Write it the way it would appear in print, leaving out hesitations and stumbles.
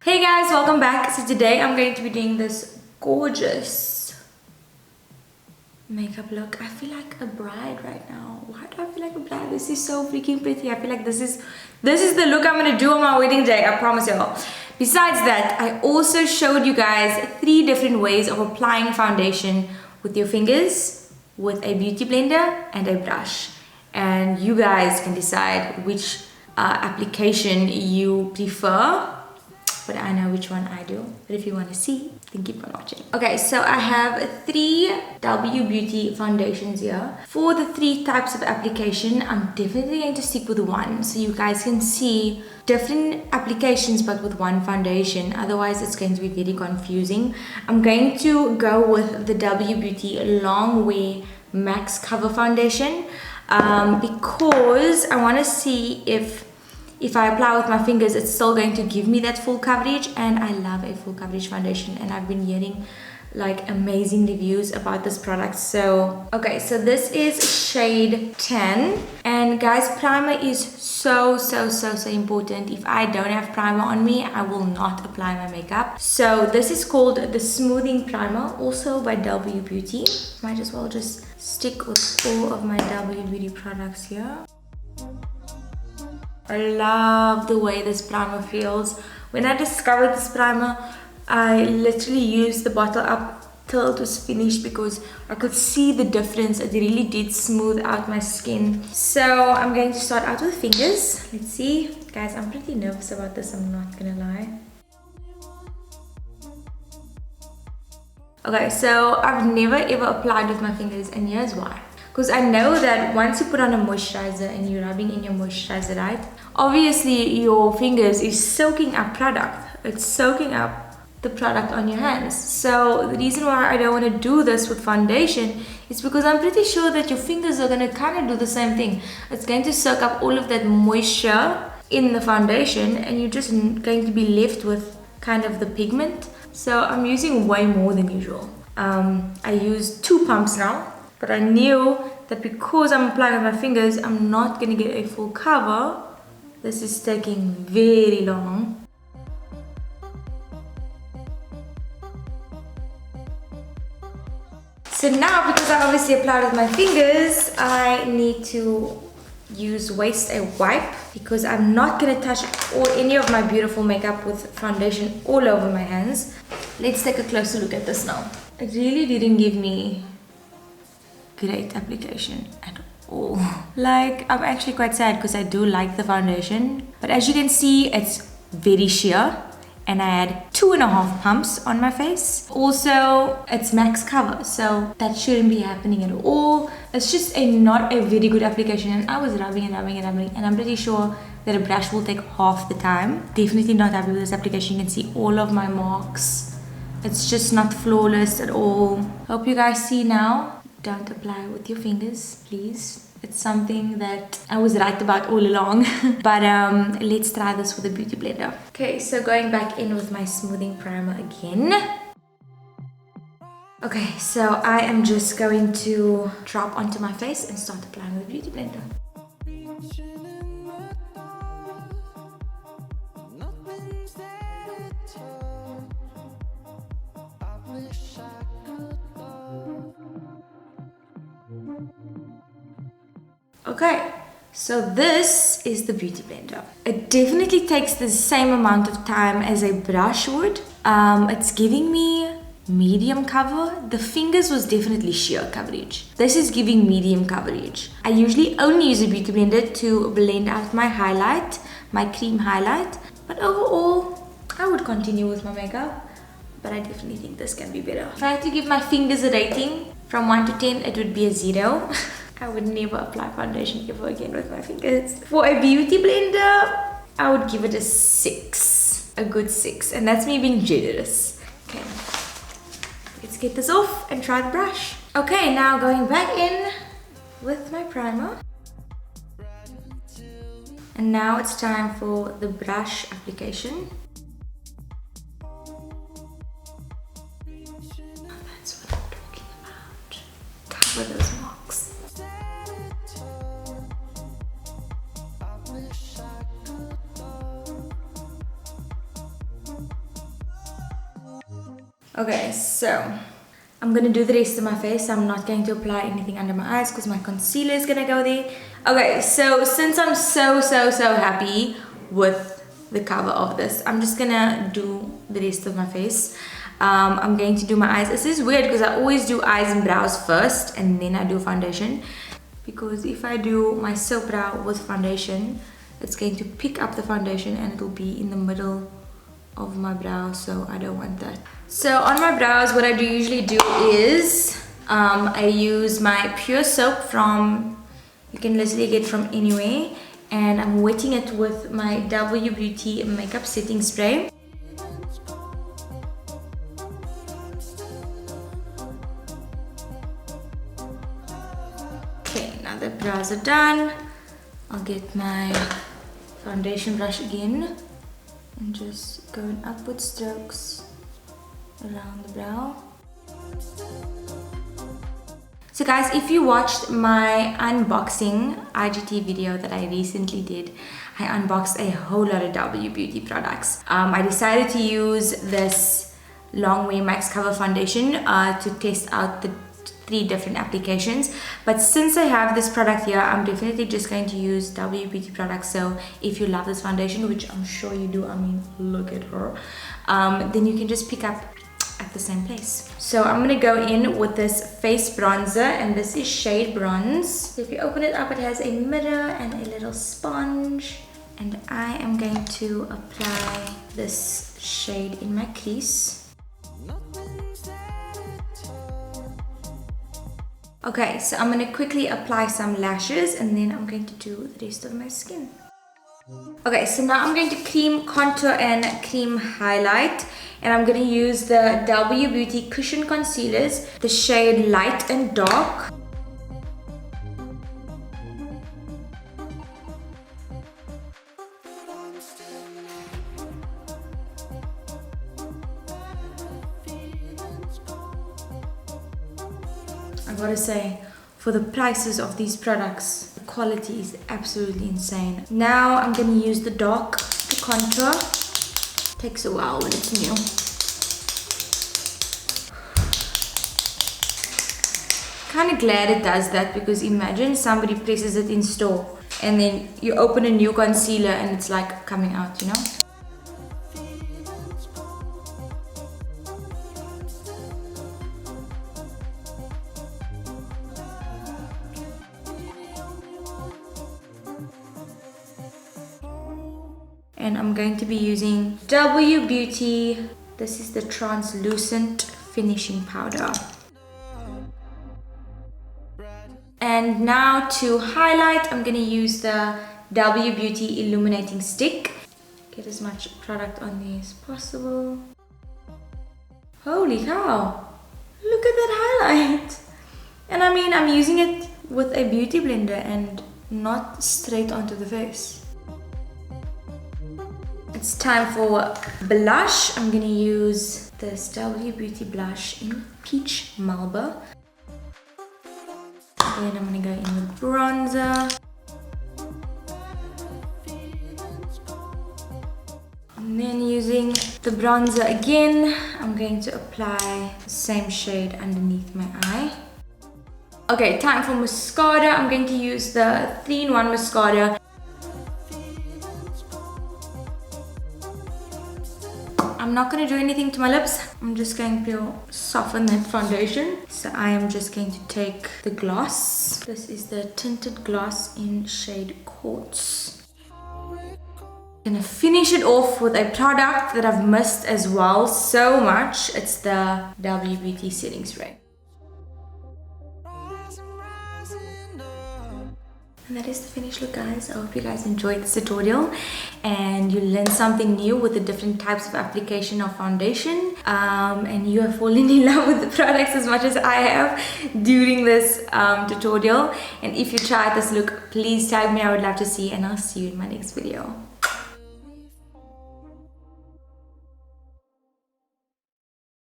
Hey guys, welcome back. So today I'm going to be doing this gorgeous makeup look. I feel like a bride right now. Why do I feel like a bride? This is so freaking pretty. I feel like this is the look I'm gonna do on my wedding day. I promise y'all. Besides that, I also showed you guys 3 different ways of applying foundation with your fingers, with a beauty blender and a brush. And you guys can decide which application you prefer. But I know which one I do. But if you want to see, then keep on watching. Okay, so I have 3 W.Beauty foundations here. For the 3 types of application, I'm definitely going to stick with one, so you guys can see different applications but with one foundation. Otherwise, it's going to be very confusing. I'm going to go with the W.Beauty Long Wear Max Cover Foundation because I want to see if I apply with my fingers, it's still going to give me that full coverage, and I love a full coverage foundation, and I've been hearing like amazing reviews about this product. So okay, so this is shade 10, and guys, primer is so important. If I don't have primer on me, I will not apply my makeup. So this is called the Smoothing Primer, also by W.Beauty. Might as well just stick with all of my W.Beauty products here. I love the way this primer feels. When I discovered this primer, I literally used the bottle up till it was finished because I could see the difference. It really did smooth out my skin. So I'm going to start out with fingers. Let's see. Guys, I'm pretty nervous about this, I'm not gonna lie. Okay, so I've never ever applied with my fingers, and here's why. Because I know that once you put on a moisturizer and you're rubbing in your moisturizer, right? Obviously your fingers is soaking up product. It's soaking up the product on your hands. So the reason why I don't want to do this with foundation is because I'm pretty sure that your fingers are going to kind of do the same thing. It's going to soak up all of that moisture in the foundation, and you're just going to be left with kind of the pigment. So I'm using way more than usual. I use 2 pumps now. But I knew that because I'm applying with my fingers, I'm not going to get a full cover. This is taking very long. So now, because I obviously applied with my fingers, I need to waste a wipe because I'm not going to touch any of my beautiful makeup with foundation all over my hands. Let's take a closer look at this now. It really didn't give me great application at all. Like, I'm actually quite sad because I do like the foundation, but as you can see, it's very sheer, and I had 2.5 pumps on my face. Also, it's max cover, so that shouldn't be happening at all. It's just not a very good application, and I was rubbing, and I'm pretty sure that a brush will take half the time. Definitely not happy with this application. You can see all of my marks. It's just not flawless at all. Hope you guys see now. Don't apply with your fingers, please. It's something that I was right about all along. But let's try this with a beauty blender. Okay, so going back in with my smoothing primer again. Okay, so I am just going to drop onto my face and start applying with a beauty blender. Okay, so this is the beauty blender. It definitely takes the same amount of time as a brush would. It's giving me medium cover. The fingers was definitely sheer coverage. This is giving medium coverage. I usually only use a beauty blender to blend out my highlight, my cream highlight. But overall, I would continue with my makeup. But I definitely think this can be better. If I had to give my fingers a rating from 1 to 10, it would be a 0. I would never apply foundation ever again with my fingers. For a beauty blender, I would give it a 6. A good 6. And that's me being generous. Okay. Let's get this off and try the brush. Okay, now going back in with my primer. And now it's time for the brush application. That's what I'm talking about. Cover those marks. Okay, so I'm gonna do the rest of my face. I'm not going to apply anything under my eyes because my concealer is gonna go there. Okay, so since I'm so happy with the cover of this, I'm just gonna do the rest of my face. I'm going to do my eyes. This is weird because I always do eyes and brows first and then I do foundation, because if I do my silk brow with foundation, it's going to pick up the foundation and it'll be in the middle of my brow, so I don't want that. So on my brows, what I do usually do is I use my pure soap from, you can literally get from anywhere, and I'm wetting it with my W.Beauty makeup setting spray. Okay, now the brows are done. I'll get my foundation brush again and just go in upward strokes around the brow. So guys, if you watched my unboxing IGT video that I recently did, I unboxed a whole lot of W.Beauty products. I decided to use this Long Wear Max Cover Foundation to test out the 3 different applications, but since I have this product here, I'm definitely just going to use W.Beauty products. So if you love this foundation, which I'm sure you do, I mean, look at her, then you can just pick up at the same place. So I'm gonna go in with this face bronzer, and this is shade Bronze. So if you open it up, it has a mirror and a little sponge, and I am going to apply this shade in my crease. Okay, so I'm going to quickly apply some lashes and then I'm going to do the rest of my skin. Okay, so now I'm going to cream contour and cream highlight, and I'm going to use the W.Beauty Cushion Concealers, the shade Light and Dark. I gotta say, for the prices of these products, the quality is absolutely insane. Now I'm gonna use the dark to contour. Takes a while when it's new. Kinda glad it does that, because imagine somebody presses it in store and then you open a new concealer and it's like coming out, you know? And I'm going to be using W.Beauty. This is the translucent finishing powder. And now to highlight, I'm going to use the W.Beauty illuminating stick. Get as much product on there as possible. Holy cow! Look at that highlight! And I mean, I'm using it with a beauty blender and not straight onto the face. It's time for blush. I'm gonna use this W.Beauty blush in Peach Malba. Then I'm gonna go in with bronzer. And then using the bronzer again, I'm going to apply the same shade underneath my eye. Okay, time for mascara. I'm going to use the 3-in-1 mascara. I'm not going to do anything to my lips. I'm just going to soften that foundation. So I am just going to take the gloss. This is the tinted gloss in shade Quartz. I'm going to finish it off with a product that I've missed as well so much. It's the W.Beauty setting spray. And that is the finished look, guys. I hope you guys enjoyed this tutorial and you learned something new with the different types of application of foundation, and you have fallen in love with the products as much as I have during this tutorial. And if you tried this look, please tag me. I would love to see, and I'll see you in my next video.